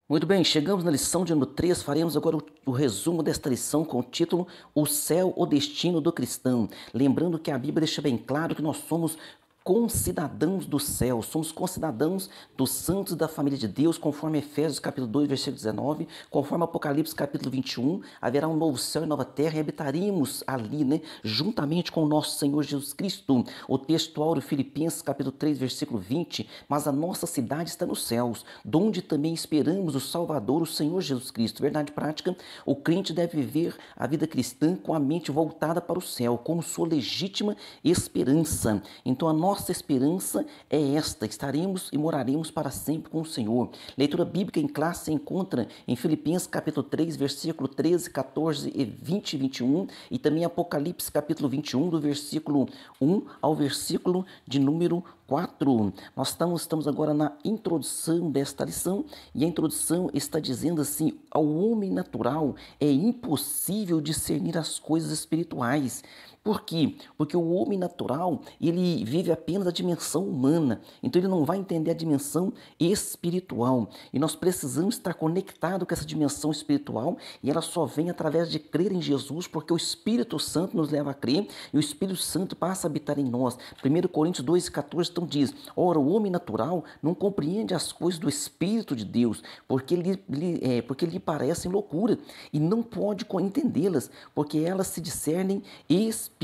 Muito bem, chegamos na lição de número 3. Faremos agora o resumo desta lição com o título O Céu, o Destino do Cristão. Lembrando que a Bíblia deixa bem claro que nós somos concidadãos do céu, somos concidadãos dos santos da família de Deus, conforme Efésios capítulo 2, versículo 19, conforme Apocalipse capítulo 21, haverá um novo céu e nova terra e habitaríamos ali, juntamente com o nosso Senhor Jesus Cristo. O texto áureo Filipenses capítulo 3, versículo 20, mas a nossa cidade está nos céus, donde também esperamos o Salvador, o Senhor Jesus Cristo. Verdade prática, o crente deve viver a vida cristã com a mente voltada para o céu, como sua legítima esperança. Então a nossa esperança é esta: estaremos e moraremos para sempre com o Senhor. Leitura bíblica em classe se encontra em Filipenses capítulo 3, versículo 13, 14 e 20 e 21, e também Apocalipse capítulo 21, do versículo 1 ao versículo de número 4. Nós estamos agora na introdução desta lição, e a introdução está dizendo assim: ao homem natural é impossível discernir as coisas espirituais. Por quê? Porque o homem natural, ele vive apenas a dimensão humana, então ele não vai entender a dimensão espiritual. E nós precisamos estar conectados com essa dimensão espiritual, e ela só vem através de crer em Jesus, porque o Espírito Santo nos leva a crer, e o Espírito Santo passa a habitar em nós. 1 Coríntios 2,14 então diz: ora, o homem natural não compreende as coisas do Espírito de Deus, porque lhe parecem loucura, e não pode entendê-las, porque elas se discernem espiritualmente.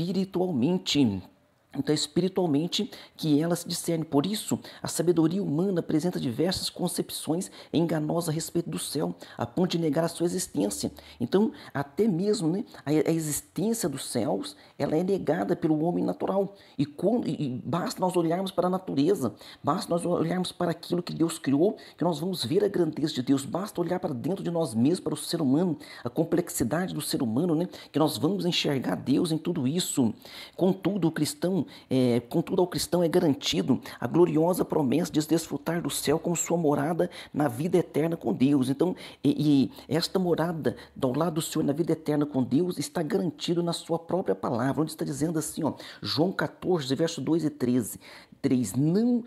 Então, é espiritualmente que ela se discerne. Por isso, a sabedoria humana apresenta diversas concepções enganosas a respeito do céu, a ponto de negar a sua existência. Então, até mesmo a existência dos céus, ela é negada pelo homem natural. E basta nós olharmos para a natureza, basta nós olharmos para aquilo que Deus criou, que nós vamos ver a grandeza de Deus. Basta olhar para dentro de nós mesmos, para o ser humano, a complexidade do ser humano, que nós vamos enxergar Deus em tudo isso. Contudo, ao cristão é garantido a gloriosa promessa de desfrutar do céu como sua morada na vida eterna com Deus. Então, esta morada ao lado do Senhor na vida eterna com Deus está garantido na sua própria palavra, onde está dizendo assim, João 14, verso 2 e 13. Não,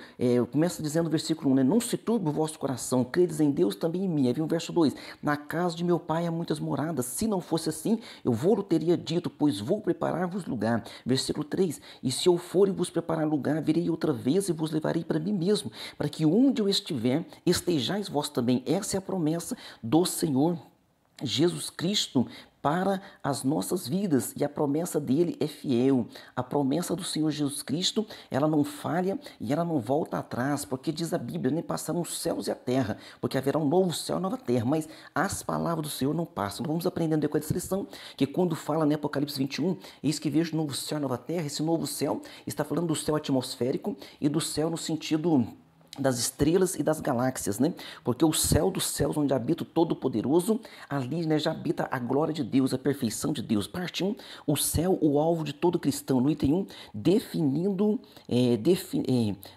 começa dizendo no versículo 1, não se turbe o vosso coração, credes em Deus, também em mim. Aí vem o verso 2, na casa de meu pai há muitas moradas, se não fosse assim, eu vou-lhe teria dito, pois vou preparar-vos lugar. Versículo 3, e se eu for e vos preparar lugar, virei outra vez e vos levarei para mim mesmo, para que onde eu estiver, estejais vós também. Essa é a promessa do Senhor Jesus Cristo para as nossas vidas, e a promessa dele é fiel. A promessa do Senhor Jesus Cristo, ela não falha e ela não volta atrás, porque diz a Bíblia, nem passarão os céus e a terra, porque haverá um novo céu e nova terra, mas as palavras do Senhor não passam. Nós vamos aprendendo com a descrição, que quando fala em Apocalipse 21, eis que vejo um novo céu e nova terra. Esse novo céu está falando do céu atmosférico e do céu no sentido das estrelas e das galáxias, Porque o céu dos céus, onde habita o Todo-Poderoso, ali, já habita a glória de Deus, a perfeição de Deus. Parte 1, o céu, o alvo de todo cristão. No item 1,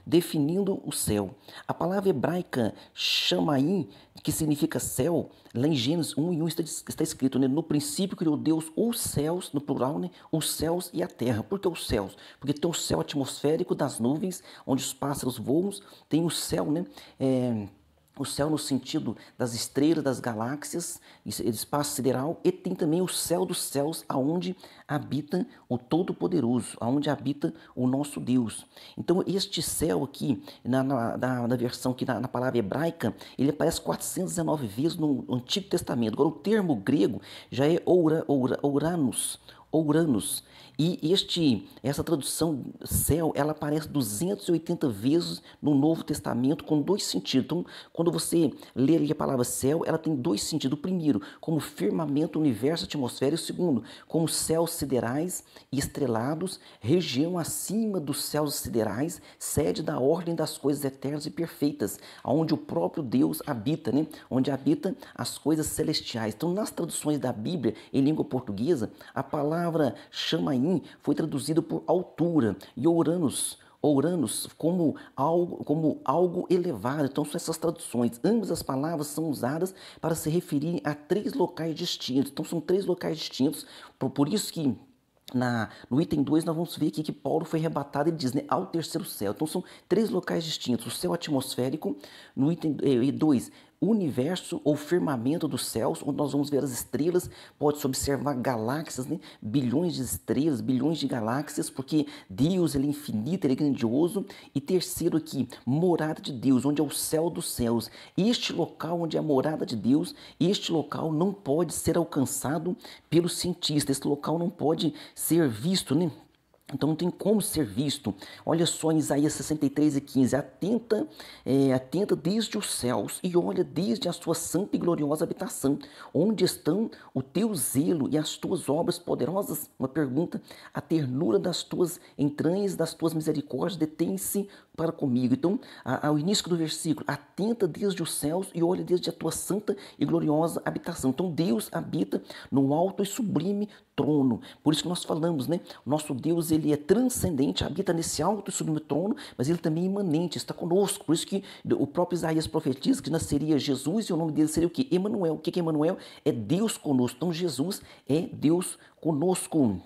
definindo o céu. A palavra hebraica Shamaim, que significa céu, lá em Gênesis 1 e 1 está escrito, no princípio criou Deus os céus, no plural, os céus e a terra. Por que os céus? Porque tem o céu atmosférico das nuvens, onde os pássaros voam, tem o céu, o céu no sentido das estrelas, das galáxias, espaço sideral, e tem também o céu dos céus, aonde habita o Todo-Poderoso, aonde habita o nosso Deus. Então, este céu aqui, na versão que na palavra hebraica, ele aparece 419 vezes no Antigo Testamento. Agora, o termo grego já é Ouranos. E essa tradução céu, ela aparece 280 vezes no Novo Testamento com dois sentidos. Então, quando você lê ali a palavra céu, ela tem dois sentidos. O primeiro, como firmamento, universo, atmosfera. E o segundo, como céus siderais e estrelados, região acima dos céus siderais, sede da ordem das coisas eternas e perfeitas, onde o próprio Deus habita, Onde habita as coisas celestiais. Então, nas traduções da Bíblia em língua portuguesa, a palavra Shamaim foi traduzido por altura, e Ouranos como algo elevado. Então são essas traduções. Ambas as palavras são usadas para se referir a três locais distintos. Então são três locais distintos, por isso que no item 2 nós vamos ver aqui que Paulo foi arrebatado, ele diz, ao terceiro céu. Então são três locais distintos: o céu atmosférico, no item 2, universo ou firmamento dos céus, onde nós vamos ver as estrelas, pode-se observar galáxias, né? Bilhões de estrelas, bilhões de galáxias, porque Deus ele é infinito, ele é grandioso. E terceiro aqui, morada de Deus, onde é o céu dos céus. Este local onde é a morada de Deus, este local não pode ser alcançado pelos cientistas, este local não pode ser visto, né? Então não tem como ser visto. Olha só em Isaías 63:15, atenta desde os céus e olha desde a sua santa e gloriosa habitação, onde estão o teu zelo e as tuas obras poderosas? Uma pergunta, a ternura das tuas entranhas, das tuas misericórdias, detém-se para comigo. Então, ao início do versículo, atenta desde os céus e olha desde a tua santa e gloriosa habitação. Então Deus habita no alto e sublime trono. Por isso que nós falamos, né? O nosso Deus, ele é transcendente, habita nesse alto e sublime trono, mas ele também é imanente, está conosco. Por isso que o próprio Isaías profetiza que nasceria Jesus e o nome dele seria o quê? Emanuel. O que é Emanuel? É Deus conosco. Então Jesus é Deus conosco.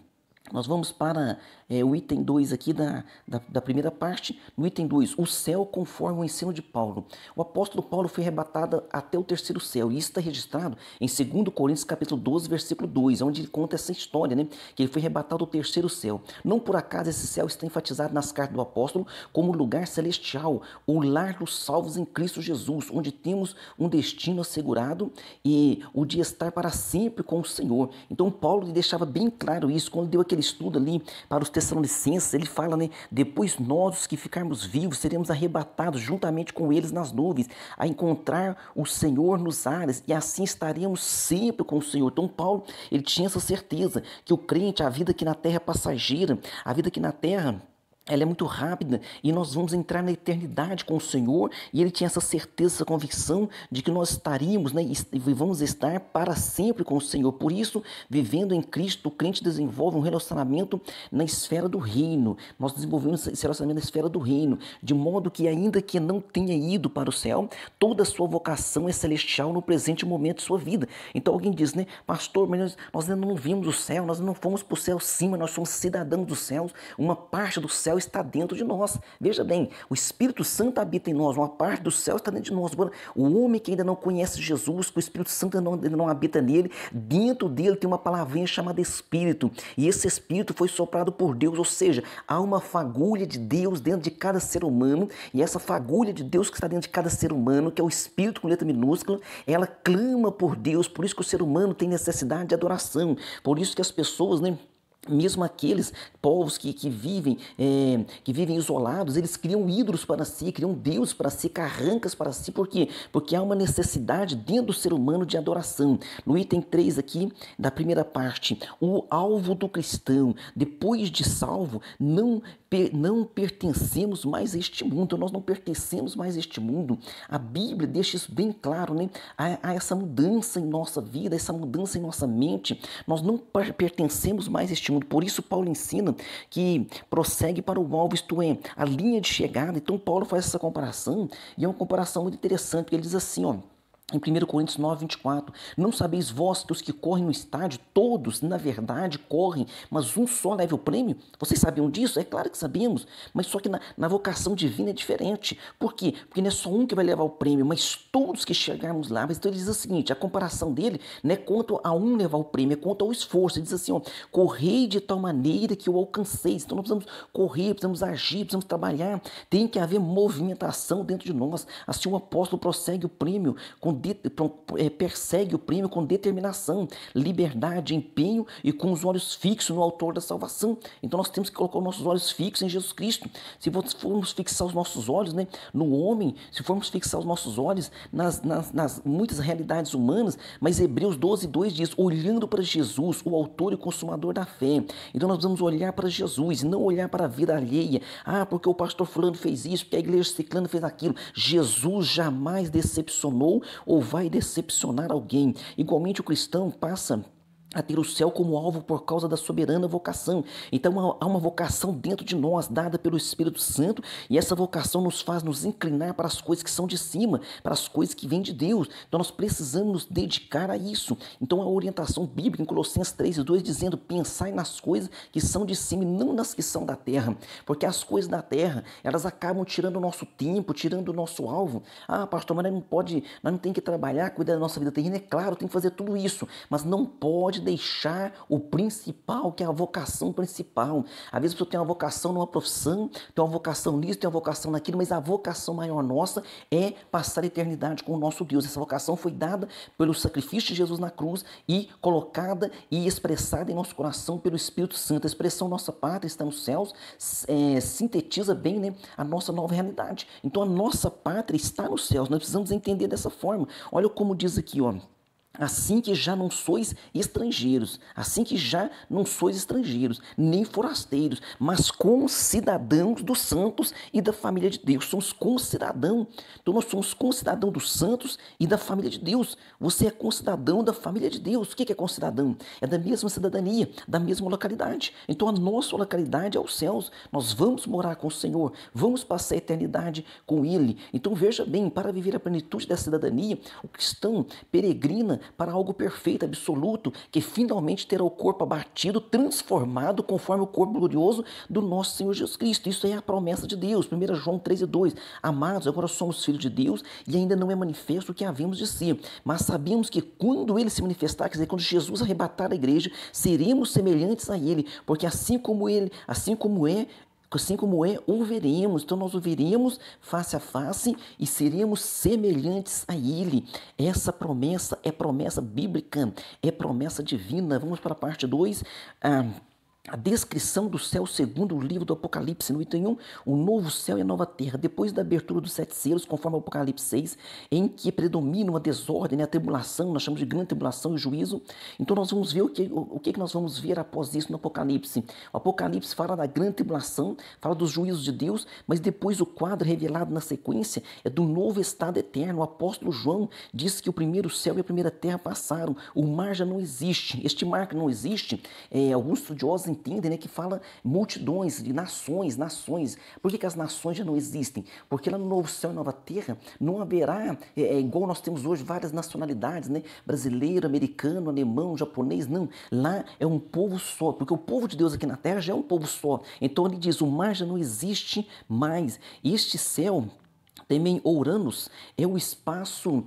Nós vamos para o item 2 aqui da primeira parte. No item 2, o céu conforme o ensino de Paulo. O apóstolo Paulo foi arrebatado até o terceiro céu. E isso está registrado em 2 Coríntios capítulo 12, versículo 2, onde ele conta essa história, né? Que ele foi arrebatado ao terceiro céu. Não por acaso esse céu está enfatizado nas cartas do apóstolo como lugar celestial, o lar dos salvos em Cristo Jesus, onde temos um destino assegurado e o de estar para sempre com o Senhor. Então Paulo deixava bem claro isso quando deu aquele estudo ali para os Tessalonicenses. Ele fala, né? Depois nós, os que ficarmos vivos, seremos arrebatados juntamente com eles nas nuvens, a encontrar o Senhor nos ares, e assim estaremos sempre com o Senhor. Então Paulo, ele tinha essa certeza que o crente, a vida aqui na terra é passageira, a vida aqui na terra ela é muito rápida e nós vamos entrar na eternidade com o Senhor, e ele tinha essa certeza, essa convicção de que nós estaríamos, né, e vamos estar para sempre com o Senhor. Por isso, vivendo em Cristo, o crente desenvolve um relacionamento na esfera do reino. Nós desenvolvemos esse relacionamento na esfera do reino, de modo que ainda que não tenha ido para o céu, toda a sua vocação é celestial no presente momento de sua vida. Então alguém diz, né, pastor, mas nós ainda não vimos o céu, nós não fomos para o céu sim, mas nós somos cidadãos dos céus, uma parte do céu está dentro de nós. Veja bem, o Espírito Santo habita em nós, uma parte do céu está dentro de nós. O homem que ainda não conhece Jesus, que o Espírito Santo ainda não habita nele, dentro dele tem uma palavrinha chamada Espírito, e esse Espírito foi soprado por Deus, ou seja, há uma fagulha de Deus dentro de cada ser humano, e essa fagulha de Deus que está dentro de cada ser humano, que é o Espírito com letra minúscula, ela clama por Deus. Por isso que o ser humano tem necessidade de adoração, por isso que as pessoas, né, mesmo aqueles povos que vivem isolados, eles criam ídolos para si, criam deuses para si, carrancas para si. Por quê? Porque há uma necessidade dentro do ser humano de adoração. No item 3 aqui, da primeira parte, o alvo do cristão, depois de salvo, não pertencemos mais a este mundo. Nós não pertencemos mais a este mundo. A Bíblia deixa isso bem claro, né? Há essa mudança em nossa vida, essa mudança em nossa mente. Nós não pertencemos mais a este mundo. Por isso Paulo ensina que prossegue para o alvo, isto é, a linha de chegada. Então Paulo faz essa comparação, e é uma comparação muito interessante, porque ele diz assim, ó, em 1 Coríntios 9:24, não sabeis vós que os que correm no estádio, todos, na verdade, correm, mas um só leva o prêmio? Vocês sabiam disso? É claro que sabemos, mas só que na vocação divina é diferente. Por quê? Porque não é só um que vai levar o prêmio, mas todos que chegarmos lá. Mas então ele diz o seguinte, a comparação dele não é quanto a um levar o prêmio, é quanto ao esforço. Ele diz assim, ó, correi de tal maneira que o alcanceis. Então nós precisamos correr, precisamos agir, precisamos trabalhar, tem que haver movimentação dentro de nós. Assim o apóstolo prossegue o prêmio persegue o prêmio com determinação, liberdade, empenho e com os olhos fixos no autor da salvação. Então nós temos que colocar os nossos olhos fixos em Jesus Cristo. Se formos fixar os nossos olhos, né, no homem, se formos fixar os nossos olhos nas muitas realidades humanas, mas Hebreus 12:2 diz, olhando para Jesus, o autor e consumador da fé. Então nós precisamos olhar para Jesus e não olhar para a vida alheia. Ah, porque o pastor fulano fez isso, porque a igreja ciclana fez aquilo. Jesus jamais decepcionou ou vai decepcionar alguém. Igualmente o cristão passa a ter o céu como alvo por causa da soberana vocação. Então há uma vocação dentro de nós, dada pelo Espírito Santo, e essa vocação nos faz nos inclinar para as coisas que são de cima, para as coisas que vêm de Deus. Então nós precisamos nos dedicar a isso. Então a orientação bíblica em Colossenses 3:2 dizendo: pensai nas coisas que são de cima e não nas que são da terra, porque as coisas da terra, elas acabam tirando o nosso tempo, tirando o nosso alvo. Ah, pastor, mas nós não tem que trabalhar, cuidar da nossa vida terrena. É claro, tem que fazer tudo isso, mas não pode deixar o principal, que é a vocação principal. Às vezes você tem uma vocação numa profissão, tem uma vocação nisso, tem uma vocação naquilo, mas a vocação maior nossa é passar a eternidade com o nosso Deus. Essa vocação foi dada pelo sacrifício de Jesus na cruz e colocada e expressada em nosso coração pelo Espírito Santo. A expressão nossa pátria está nos céus sintetiza bem, né, a nossa nova realidade. Então a nossa pátria está nos céus. Nós precisamos entender dessa forma. Olha como diz aqui, ó. Assim que já não sois estrangeiros, nem forasteiros, mas concidadãos dos santos e da família de Deus. Somos concidadãos, então nós somos concidadãos dos santos e da família de Deus. Você é concidadão da família de Deus. O que é concidadão? É da mesma cidadania, da mesma localidade. Então a nossa localidade é os céus. Nós vamos morar com o Senhor, vamos passar a eternidade com Ele. Então veja bem, para viver a plenitude da cidadania, o cristão peregrina para algo perfeito, absoluto, que finalmente terá o corpo abatido, transformado conforme o corpo glorioso do nosso Senhor Jesus Cristo. Isso é a promessa de Deus. 1 João 3:2. Amados, agora somos filhos de Deus e ainda não é manifesto o que havemos de ser, mas sabemos que quando Ele se manifestar, quer dizer, quando Jesus arrebatar a igreja, seremos semelhantes a Ele, porque assim como é, o veremos. Então nós o veremos face a face e seremos semelhantes a Ele. Essa promessa é promessa bíblica, é promessa divina. Vamos para a parte 2. A descrição do céu segundo o livro do Apocalipse, no item 1, o novo céu e a nova terra, depois da abertura dos 7 selos, conforme o Apocalipse 6, em que predomina a desordem, a tribulação, nós chamamos de grande tribulação e juízo. Então nós vamos ver o que nós vamos ver após isso no Apocalipse. O Apocalipse fala da grande tribulação, fala dos juízos de Deus, mas depois o quadro revelado na sequência é do novo estado eterno. O apóstolo João diz que o primeiro céu e a primeira terra passaram, o mar já não existe. Este mar que não existe, alguns estudiosos entendem, né, que fala multidões de nações. Por que as nações já não existem? Porque lá no novo céu e nova terra não haverá, igual nós temos hoje, várias nacionalidades, né? Brasileiro, americano, alemão, japonês, não. Lá é um povo só, porque o povo de Deus aqui na terra já é um povo só. Então ele diz, o mar já não existe mais. Este céu também Uranus é o espaço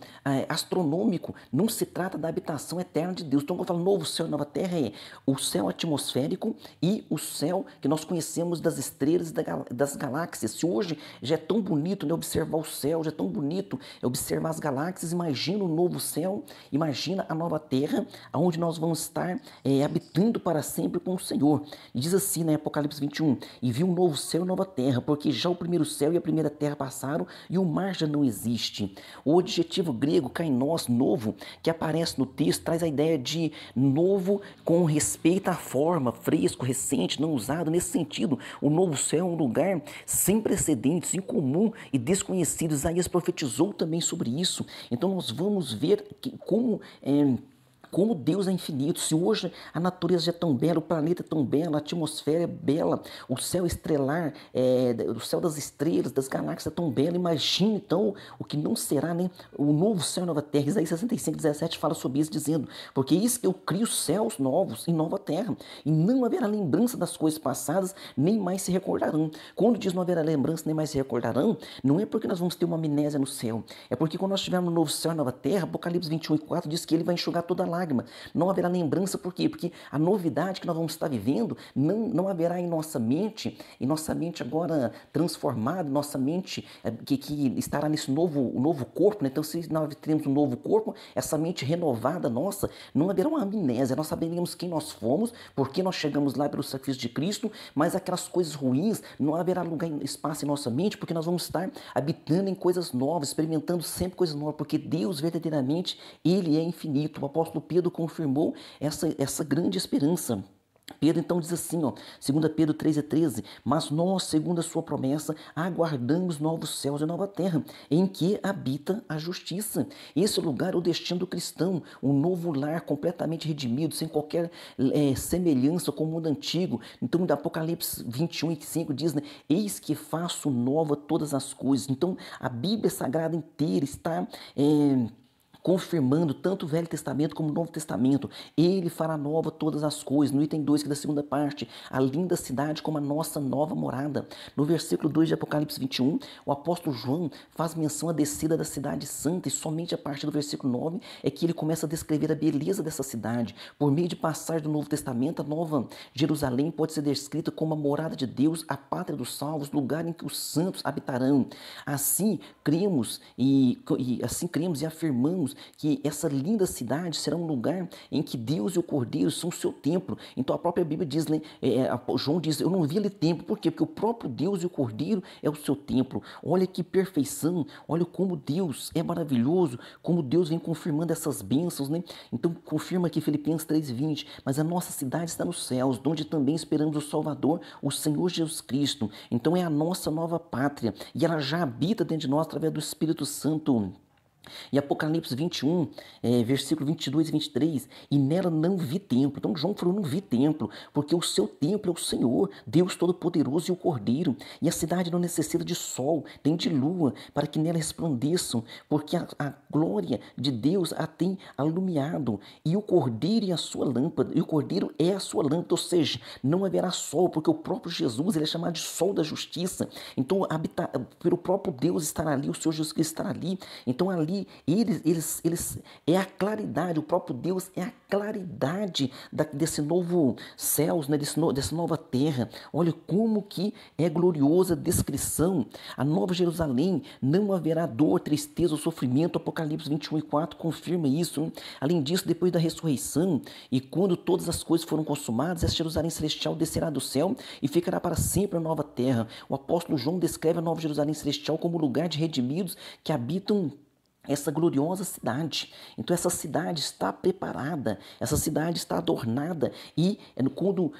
astronômico, não se trata da habitação eterna de Deus. Então, quando eu falo novo céu e nova terra, é o céu atmosférico e o céu que nós conhecemos das estrelas e das galáxias. Se hoje já é tão bonito, né, observar o céu, já é tão bonito observar as galáxias, imagina o novo céu, imagina a nova terra, onde nós vamos estar habitando para sempre com o Senhor. E diz assim, né, Apocalipse 21, e viu um novo céu e nova terra, porque já o primeiro céu e a primeira terra passaram, e o mar já não existe. O adjetivo grego kainos, novo, que aparece no texto, traz a ideia de novo com respeito à forma, fresco, recente, não usado. Nesse sentido, o novo céu é um lugar sem precedentes, incomum e desconhecido. Isaías profetizou também sobre isso. Então nós vamos ver como Deus é infinito. Se hoje a natureza já é tão bela, o planeta é tão belo, a atmosfera é bela, o céu estrelar, o céu das estrelas, das galáxias é tão belo, imagine então o que não será, né? O novo céu e nova terra. Isaías 65:17 fala sobre isso, dizendo, porque eis que eu crio céus novos e nova terra, e não haverá lembrança das coisas passadas, nem mais se recordarão. Quando diz não haverá lembrança, nem mais se recordarão, não é porque nós vamos ter uma amnésia no céu, é porque quando nós estivermos no novo céu e nova terra, Apocalipse 21:4 diz que ele vai enxugar toda a lágrima. Não haverá lembrança, por quê? Porque a novidade que nós vamos estar vivendo não haverá em nossa mente agora transformada, nossa mente que estará nesse novo corpo, né? Então se nós teremos um novo corpo, essa mente renovada nossa, não haverá uma amnésia, nós saberemos quem nós fomos, porque nós chegamos lá pelo sacrifício de Cristo, mas aquelas coisas ruins, não haverá lugar, espaço em nossa mente, porque nós vamos estar habitando em coisas novas, experimentando sempre coisas novas, porque Deus verdadeiramente, Ele é infinito. O apóstolo Pedro confirmou essa grande esperança. Pedro então diz assim, ó, 2 Pedro 3:13, mas nós, segundo a sua promessa, aguardamos novos céus e nova terra, em que habita a justiça. Esse lugar é o destino do cristão, um novo lar completamente redimido, sem qualquer semelhança com o mundo antigo. Então, da Apocalipse 21:5 diz, né, eis que faço nova todas as coisas. Então, a Bíblia Sagrada inteira está confirmando tanto o Velho Testamento como o Novo Testamento. Ele fará nova todas as coisas. No item 2, que é da segunda parte, a linda cidade como a nossa nova morada. No versículo 2 de Apocalipse 21, o apóstolo João faz menção à descida da cidade santa, e somente a partir do versículo 9 é que ele começa a descrever a beleza dessa cidade. Por meio de passagem do Novo Testamento, a nova Jerusalém pode ser descrita como a morada de Deus, a pátria dos salvos, lugar em que os santos habitarão. Assim cremos e afirmamos que essa linda cidade será um lugar em que Deus e o Cordeiro são o seu templo. Então a própria Bíblia diz, né, João diz, eu não vi ali templo. Por quê? Porque o próprio Deus e o Cordeiro é o seu templo. Olha que perfeição, olha como Deus é maravilhoso, como Deus vem confirmando essas bênçãos, né? Então confirma aqui Filipenses 3:20, mas a nossa cidade está nos céus, onde também esperamos o Salvador, o Senhor Jesus Cristo. Então é a nossa nova pátria, e ela já habita dentro de nós através do Espírito Santo. Em Apocalipse 21, versículo 22 e 23, e nela não vi templo. Então João falou, não vi templo, porque o seu templo é o Senhor, Deus Todo-Poderoso e o Cordeiro. E a cidade não necessita de sol, nem de lua, para que nela resplandeçam, porque a glória de Deus a tem alumiado. E o Cordeiro é a sua lâmpada, e o Cordeiro é a sua lâmpada, ou seja, não haverá sol, porque o próprio Jesus ele é chamado de sol da justiça. Então, pelo próprio Deus estará ali, o Senhor Jesus Cristo estará ali. Então, ali eles é a claridade, o próprio Deus é a claridade desse novo céus, né, dessa nova terra. Olha como que é gloriosa a descrição. A nova Jerusalém, não haverá dor, tristeza ou sofrimento. Apocalipse 21:4 confirma isso, né? Além disso, depois da ressurreição e quando todas as coisas foram consumadas, essa Jerusalém celestial descerá do céu e ficará para sempre a nova terra. O apóstolo João descreve a nova Jerusalém celestial como lugar de redimidos que habitam essa gloriosa cidade. Então essa cidade está preparada, essa cidade está adornada, e quando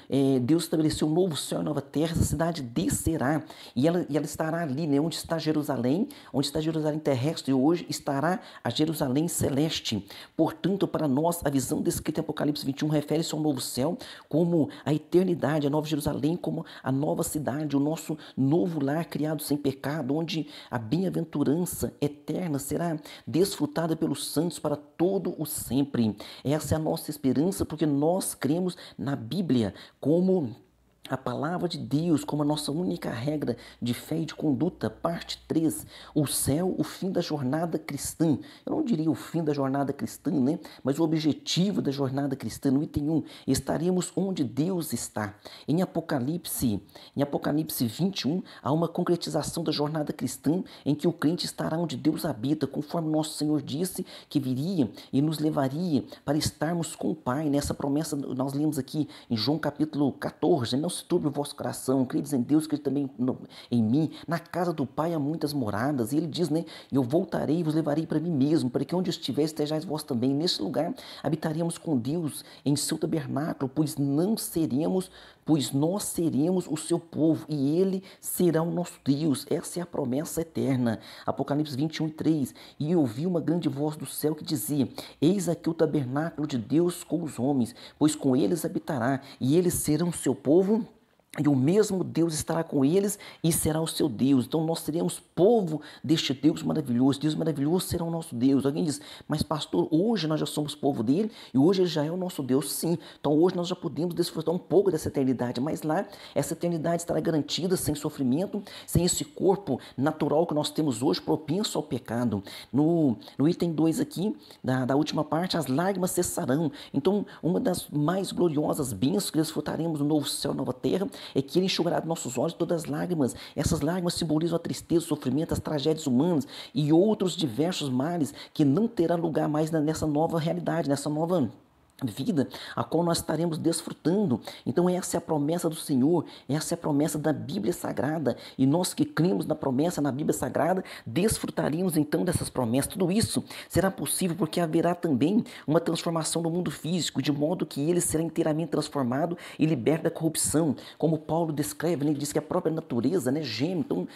Deus estabeleceu um novo céu e nova terra, essa cidade descerá, e ela estará ali, né, onde está Jerusalém terrestre, e hoje estará a Jerusalém celeste. Portanto, para nós, a visão descrita em Apocalipse 21 refere-se ao novo céu como a eternidade, a nova Jerusalém como a nova cidade, o nosso novo lar criado sem pecado, onde a bem-aventurança eterna será desfrutada pelos santos para todo o sempre. Essa é a nossa esperança, porque nós cremos na Bíblia como a palavra de Deus, como a nossa única regra de fé e de conduta. Parte 3, o céu, o fim da jornada cristã. Eu não diria o fim da jornada cristã, né? Mas o objetivo da jornada cristã. No item 1, estaremos onde Deus está. Em Apocalipse 21, há uma concretização da jornada cristã, em que o crente estará onde Deus habita, conforme nosso Senhor disse que viria e nos levaria para estarmos com o Pai. Nessa promessa nós lemos aqui em João capítulo 14, não se turbe o vosso coração, credes em Deus, crede também em mim. Na casa do Pai há muitas moradas. E ele diz, né, eu voltarei e vos levarei para mim mesmo, para que onde eu estiver estejais vós também. Neste lugar habitaremos com Deus em seu tabernáculo, pois nós seremos o seu povo e ele será o nosso Deus. Essa é a promessa eterna. Apocalipse 21:3, e ouvi uma grande voz do céu que dizia, eis aqui o tabernáculo de Deus com os homens, pois com eles habitará, e eles serão seu povo, e o mesmo Deus estará com eles e será o seu Deus. Então nós seremos povo deste Deus maravilhoso. Deus maravilhoso será o nosso Deus. Alguém diz, mas pastor, hoje nós já somos povo dele e hoje ele já é o nosso Deus. Sim, então hoje nós já podemos desfrutar um pouco dessa eternidade, mas lá essa eternidade estará garantida sem sofrimento, sem esse corpo natural que nós temos hoje, propenso ao pecado. No item 2 aqui, da última parte, as lágrimas cessarão. Então uma das mais gloriosas bênçãos que desfrutaremos no novo céu e nova terra é que ele enxugará dos nossos olhos todas as lágrimas. Essas lágrimas simbolizam a tristeza, o sofrimento, as tragédias humanas e outros diversos males que não terá lugar mais nessa nova realidade, nessa nova vida a qual nós estaremos desfrutando. Então essa é a promessa do Senhor, essa é a promessa da Bíblia Sagrada, e nós que cremos na promessa na Bíblia Sagrada, desfrutaríamos então dessas promessas. Tudo isso será possível porque haverá também uma transformação no mundo físico, de modo que ele será inteiramente transformado e liberto da corrupção, como Paulo descreve, né? Ele diz que a própria natureza, né, geme. Então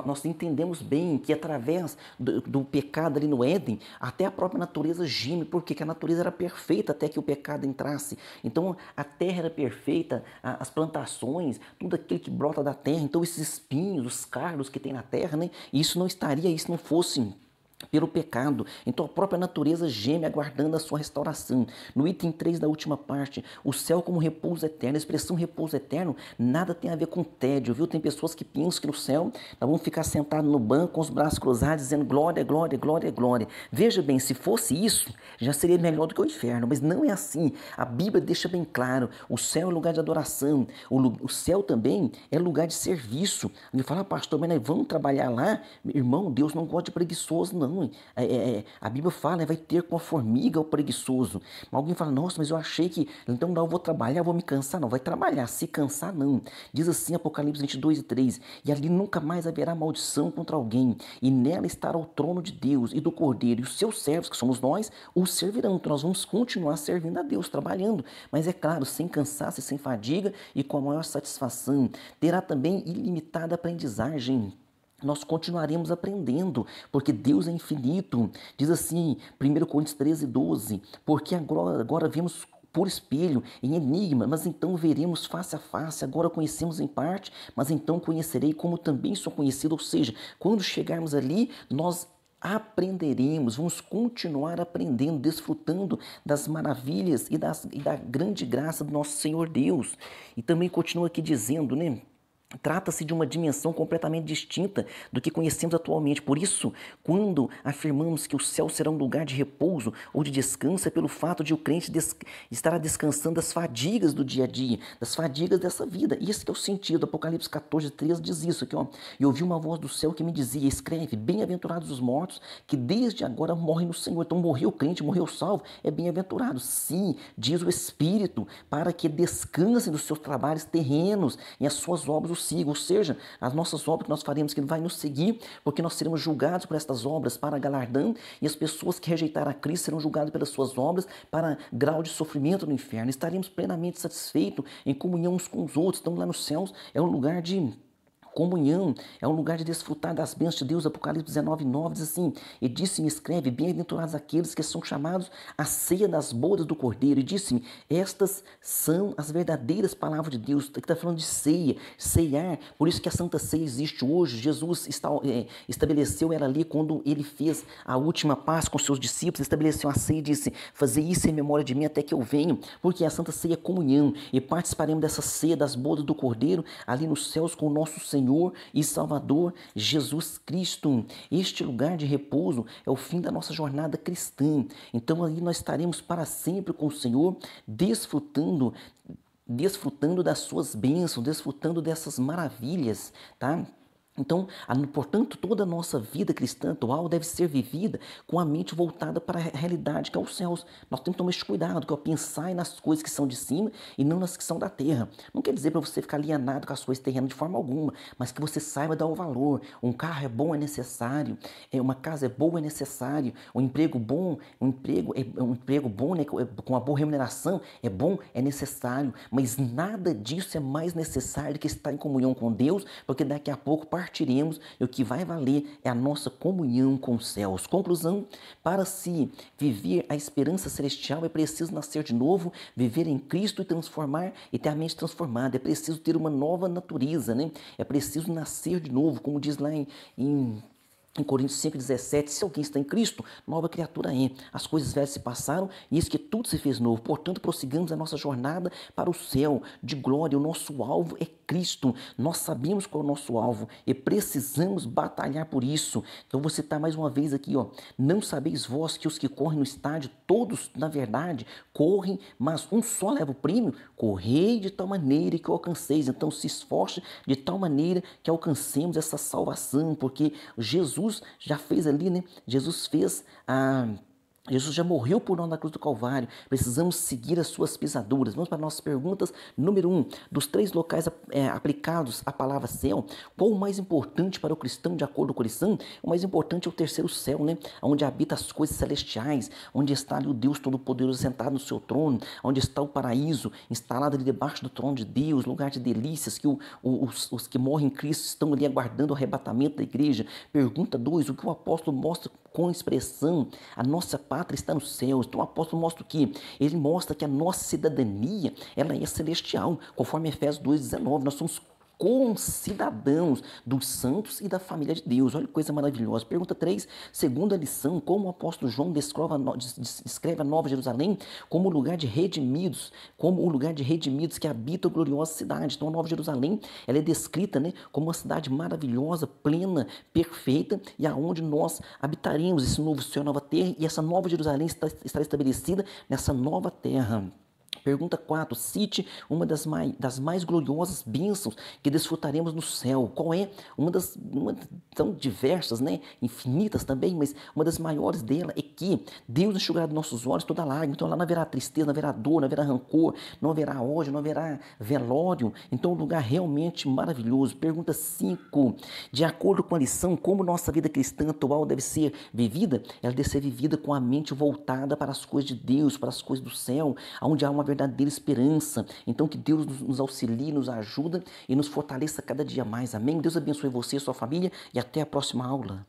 nós entendemos bem que através do pecado ali no Éden, até a própria natureza geme, porque a natureza era perfeita até que o pecado entrasse. Então a terra era perfeita, as plantações, tudo aquilo que brota da terra, então esses espinhos, os cardos que tem na terra, né? Isso não estaria aí se não fosse pelo pecado. Então a própria natureza geme aguardando a sua restauração. No item 3 da última parte, o céu como repouso eterno. A expressão repouso eterno nada tem a ver com tédio, viu? Tem pessoas que pensam que no céu nós vamos ficar sentados no banco com os braços cruzados dizendo glória, glória, glória, glória. Veja bem, se fosse isso, já seria melhor do que o inferno, mas não é assim. A Bíblia deixa bem claro, o céu é lugar de adoração, o céu também é lugar de serviço. Ele fala, pastor, mas nós vamos trabalhar lá? Irmão, Deus não gosta de preguiçoso, não. A Bíblia fala, vai ter com a formiga o preguiçoso. Alguém fala, nossa, mas eu achei que, então não, eu vou trabalhar, eu vou me cansar. Não, vai trabalhar, se cansar não. Diz assim Apocalipse 22:3, e ali nunca mais haverá maldição contra alguém, e nela estará o trono de Deus e do Cordeiro, e os seus servos, que somos nós, os servirão. Então nós vamos continuar servindo a Deus, trabalhando, mas é claro, sem cansaço e sem fadiga e com a maior satisfação. Terá também ilimitada aprendizagem. Nós continuaremos aprendendo, porque Deus é infinito. Diz assim, 1 Coríntios 13:12, porque agora vemos por espelho, em enigma, mas então veremos face a face. Agora conhecemos em parte, mas então conhecerei como também sou conhecido. Ou seja, quando chegarmos ali, nós aprenderemos, vamos continuar aprendendo, desfrutando das maravilhas e da grande graça do nosso Senhor Deus. E também continua aqui dizendo, né? Trata-se de uma dimensão completamente distinta do que conhecemos atualmente. Por isso, quando afirmamos que o céu será um lugar de repouso ou de descanso, é pelo fato de o crente estar descansando das fadigas do dia a dia, das fadigas dessa vida. E esse que é o sentido. Apocalipse 14:13 diz isso aqui, ó. E ouvi uma voz do céu que me dizia, escreve, bem-aventurados os mortos que desde agora morrem no Senhor. Então morreu o crente, morreu o salvo, é bem-aventurado. Sim, diz o Espírito, para que descansem dos seus trabalhos terrenos e as suas obras o sigam. Ou seja, as nossas obras que nós faremos, que vai nos seguir, porque nós seremos julgados por estas obras para galardão, e as pessoas que rejeitaram a Cristo serão julgadas pelas suas obras para grau de sofrimento no inferno. Estaremos plenamente satisfeitos em comunhão uns com os outros. Então lá nos céus é um lugar de comunhão, é um lugar de desfrutar das bênçãos de Deus. Apocalipse 19:9 diz assim, e disse-me, escreve, bem-aventurados aqueles que são chamados à ceia das bodas do Cordeiro, e disse-me, estas são as verdadeiras palavras de Deus. Aqui está falando de ceia, ceiar, por isso que a Santa Ceia existe hoje. Jesus estabeleceu ela ali quando ele fez a última Páscoa com seus discípulos, estabeleceu a ceia e disse, fazer isso em memória de mim até que eu venho, porque a Santa Ceia é comunhão, e participaremos dessa ceia das bodas do Cordeiro, ali nos céus com o nosso Senhor e Salvador Jesus Cristo. Este lugar de repouso é o fim da nossa jornada cristã. Então ali nós estaremos para sempre com o Senhor, desfrutando das suas bênçãos, desfrutando dessas maravilhas, tá? Então, portanto, toda a nossa vida cristã atual deve ser vivida com a mente voltada para a realidade que é os céus. Nós temos que tomar esse cuidado, que é pensar nas coisas que são de cima e não nas que são da terra. Não quer dizer para você ficar alienado com as coisas terrenas de forma alguma, mas que você saiba dar o valor. Um carro é bom, é necessário. Uma casa é boa, é necessário. Um emprego bom, um emprego bom, né, com uma boa remuneração, é bom, é necessário. Mas nada disso é mais necessário do que estar em comunhão com Deus, porque daqui a pouco partiremos e o que vai valer é a nossa comunhão com os céus. Conclusão, para se viver a esperança celestial é preciso nascer de novo, viver em Cristo e transformar e ter a mente transformada. É preciso ter uma nova natureza, né? É preciso nascer de novo, como diz lá em Coríntios 5:17, se alguém está em Cristo, nova criatura é. As coisas velhas se passaram e eis que tudo se fez novo. Portanto, prossigamos a nossa jornada para o céu de glória. O nosso alvo é Cristo. Nós sabemos qual é o nosso alvo e precisamos batalhar por isso. Então, vou citar mais uma vez aqui, ó. Não sabeis vós que os que correm no estádio, todos, na verdade, correm, mas um só leva o prêmio? Correi de tal maneira que o alcanceis. Então, se esforce de tal maneira que alcancemos essa salvação, porque Jesus já fez ali, né? Jesus fez Jesus já morreu por nós na cruz do Calvário. Precisamos seguir as suas pisaduras. Vamos para nossas perguntas. Número 1. Dos 3 locais aplicados à palavra céu, qual o mais importante para o cristão, de acordo com a lição? O mais importante é o terceiro céu, né? Onde habita as coisas celestiais, onde está ali o Deus Todo-Poderoso sentado no seu trono, onde está o paraíso, instalado ali debaixo do trono de Deus, lugar de delícias, que os que morrem em Cristo estão ali aguardando o arrebatamento da igreja. Pergunta 2. O que o apóstolo mostra com expressão? A nossa pátria está nos céus. Então o apóstolo mostra o quê? Ele mostra que a nossa cidadania, ela é celestial, conforme Efésios 2,19. Nós somos concidadãos dos santos e da família de Deus. Olha que coisa maravilhosa. Pergunta 3, segunda lição, como o apóstolo João descreve a Nova Jerusalém como o lugar de redimidos, que habita a gloriosa cidade. Então a Nova Jerusalém, ela é descrita, né, como uma cidade maravilhosa, plena, perfeita, e aonde nós habitaremos esse novo céu, nova terra, e essa Nova Jerusalém estará estabelecida nessa nova terra. Pergunta 4. Cite uma das mais gloriosas bênçãos que desfrutaremos no céu. Qual é? Tão diversas, né? Infinitas também, mas uma das maiores dela é que Deus enxugará dos nossos olhos toda lágrima. Então lá não haverá tristeza, não haverá dor, não haverá rancor, não haverá ódio, não haverá velório. Então um lugar realmente maravilhoso. Pergunta 5. De acordo com a lição, como nossa vida cristã atual deve ser vivida? Ela deve ser vivida com a mente voltada para as coisas de Deus, para as coisas do céu, onde há uma verdadeira esperança. Então que Deus nos auxilie, nos ajuda e nos fortaleça cada dia mais. Amém? Deus abençoe você e sua família e até a próxima aula.